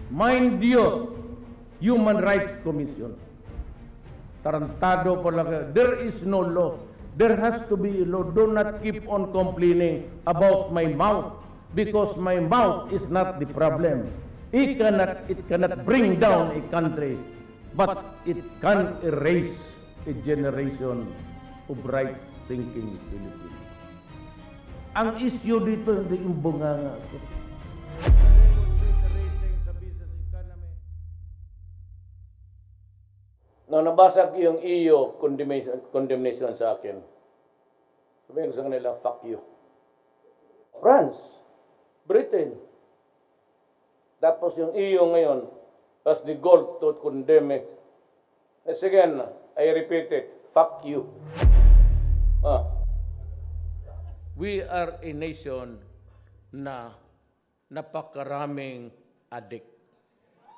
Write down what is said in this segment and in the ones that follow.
Mind you, Human Rights Commission. Tarantado pala kayo. There is no law. There has to be a law. Do not keep on complaining about my mouth because my mouth is not the problem. It cannot bring down a country, but it can erase a generation of right-thinking Filipinos. Ang issue dito, hindi yung bunganga. Nung nabasa ko yung EU condemnation sa akin, sabihin ko sa kanila, fuck you. France, Britain. Tapos yung EU ngayon, has the goal to condemn me. As again, I repeat it, fuck you. We are a nation na napakaraming addict.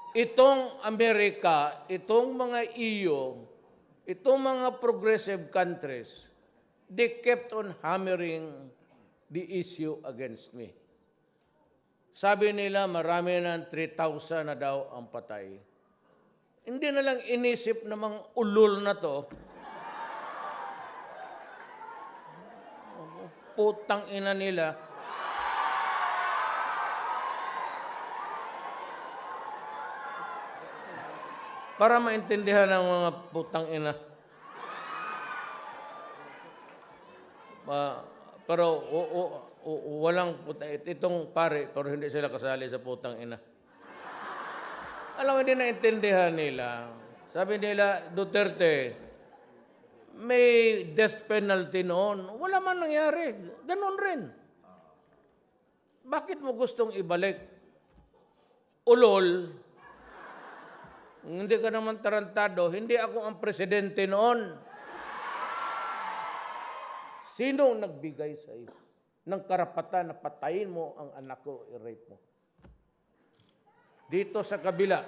Itong Amerika, itong mga EU, itong mga progressive countries, they kept on hammering the issue against me. Sabi nila, marami na 3,000 na daw ang patay. Hindi na lang inisip ng mga ulol na to, putang ina nila, para maintindihan ng mga putang ina. Pero walang itong pare, pero hindi sila kasali sa putang ina. Alam mo, hindi naintindihan nila. Sabi nila, Duterte, may death penalty noon. Wala man nangyari. Ganon rin. Bakit mo gustong ibalik? Ulol. Hindi ka naman tarantado. Hindi ako ang presidente noon. Sino nagbigay sa iyo ng karapatan na patayin mo ang anak ko, i-rape mo? Dito sa kabila.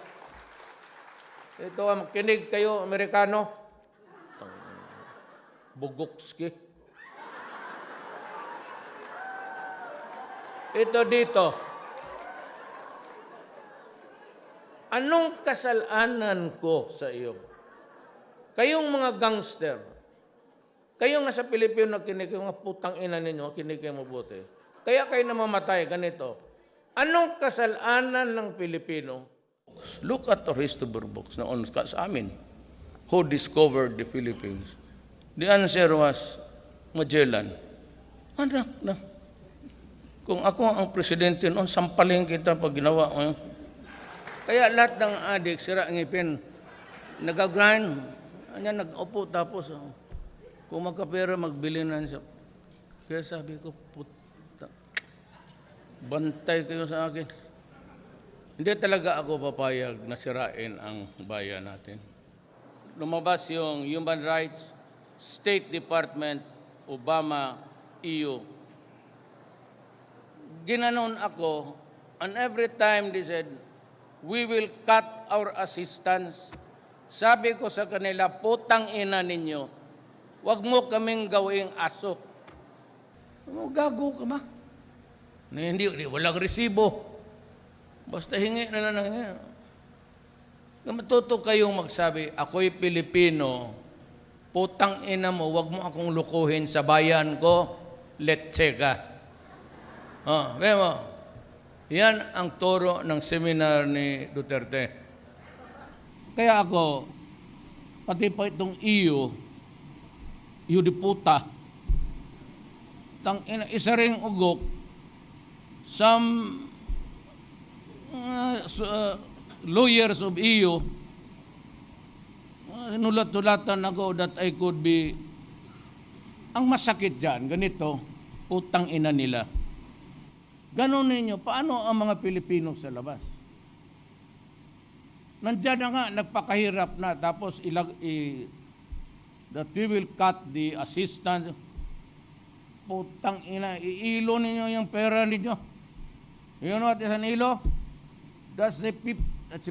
Ito, makinig kayo, Amerikano. Bugokski. Ito dito. Anong kasalanan ko sa iyo? Kayong mga gangster, kayong nasa Pilipino na kinig, yung mga putang ina ninyo, kinig kayo mabuti. Kaya kayo namamatay, ganito. Anong kasalanan ng Pilipino? Look at the Christopher books na on sa amin. Who discovered the Philippines? The answer was Magellan. Anak na. Kung ako ang presidente noon, sampalin kita pag ginawa ko. Kaya lahat ng adik, sira ang ngipin, nag-grind, nag-upo tapos, kung magkapera, magbili na siya. Kaya sabi ko, puta, bantay kayo sa akin. Hindi talaga ako papayag na sirain ang bayan natin. Lumabas yung Human Rights, State Department, Obama, EU. Ginanon ako, and every time they said, we will cut our assistance. Sabi ko sa kanila, putang ina ninyo, wag mo kaming gawing aso. Gago ka ba? Hindi, walang resibo. Basta hingi na lang. Matuto kayong magsabi, ako'y Pilipino, putang ina mo, wag mo akong lukuhin sa bayan ko, letse ka. Mo, yan ang turo ng seminar ni Duterte. Kaya ako, pati pa itong EU di puta, isa ring ugok, some lawyers of EU, nulat-tulatan ako that I could be, ang masakit dyan, ganito, putang ina nila. Ganon ninyo, paano ang mga Pilipino sa labas? Nandiyan na nga, nagpakahirap na, tapos that we will cut the assistance. Putang ina, iilo ninyo yung pera ninyo. You know what is an ilo? That's a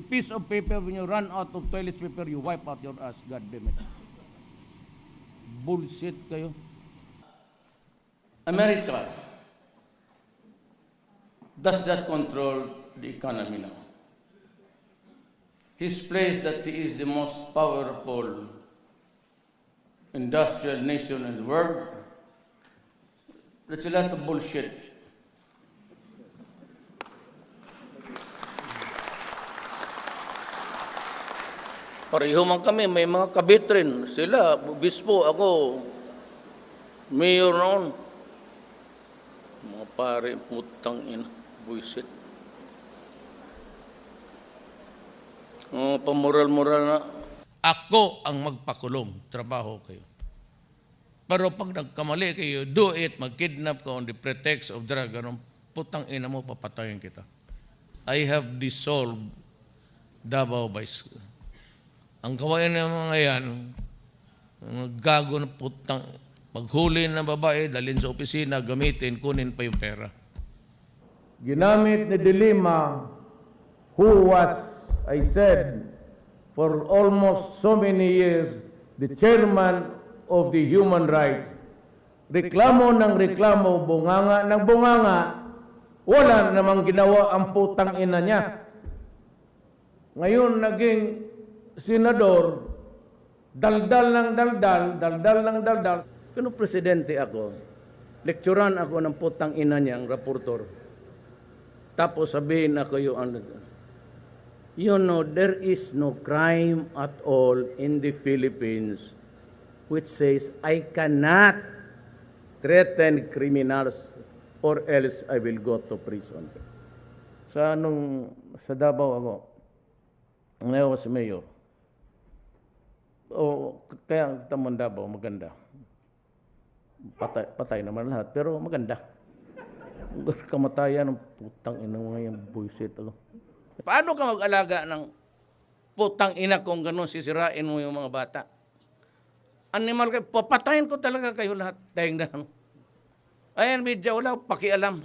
piece of paper. When you run out of toilet paper, you wipe out your ass. God damn it. Bullshit kayo. America, does that control the economy now? his place that he is the most powerful industrial nation in the world. That's a lot of bullshit. Pareho man kami, may mga kabit rin. Sila, bispo, ako, mayor noon. Mga pare, putang ina, buisit. Pamoral-moral na. Ako ang magpakulong, trabaho kayo. Pero pag nagkamali kayo, do it, mag-kidnap ka on the pretext of drug, anong putang ina mo, papatayin kita. I have dissolved Davao Vice. Ang kawain ng mga yan, mga gago na putang, maghuli ng babae, dalhin sa opisina, gamitin, kunin pa yung pera. Ginamit ni Dilima, who was, I said, for almost so many years, the chairman of the Human Rights. Reklamo ng reklamo, bunganga ng bunganga, wala namang ginawa ang putang ina niya. Ngayon naging senador, daldal ng daldal. Kung presidente ako, lekturan ako ng putang ina niya, ang raportor. Tapos sabihin ako yung ano. You know, there is no crime at all in the Philippines which says, I cannot threaten criminals or else I will go to prison. Sa Davao ako, ngayon was mayor. Kaya ang tamang Davao, maganda. Patay naman lahat, pero maganda. Kamatayan ng putang ina mga yung bullshit. Paano ka mag-alaga ng putang ina kung gano'n sisirain mo yung mga bata? Animal kayo, papatayin ko talaga kayo lahat. Tayang na. Ayan, medya, wala pakialam.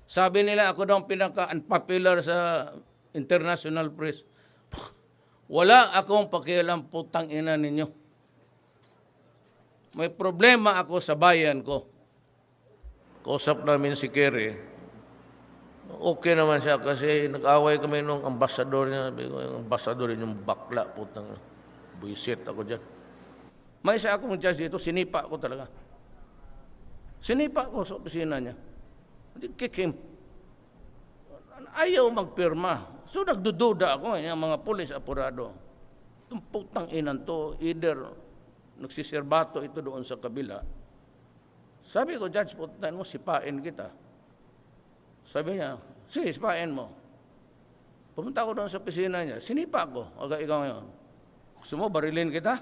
Sabi nila ako daw pinaka-unpopular sa international press. Wala akong pakialam, putang ina ninyo. May problema ako sa bayan ko. Kausap namin si Kerry. Okay naman siya kasi nag-away kami nung ambasador niya. Yung ambasador yung bakla, putang buisit ako dyan. May isa akong judge dito, sinipa ko talaga. Sinipa ko sa opisina niya. Kick him. Ayaw magpirma. So nagdududa ako, yung mga pulis apurado. Itong putang inan to, either nagsisirbato ito doon sa kabila. Sabi ko, Judge, putang mo, sipain kita. Sabi niya, sige, sipain mo. Pumunta ako doon sa opisina niya, sinipa ko. Aga, ikaw ngayon. Gusto mo, barilin kita?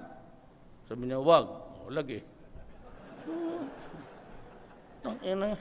Sabi niya, wag. O, lagi. Tang ina.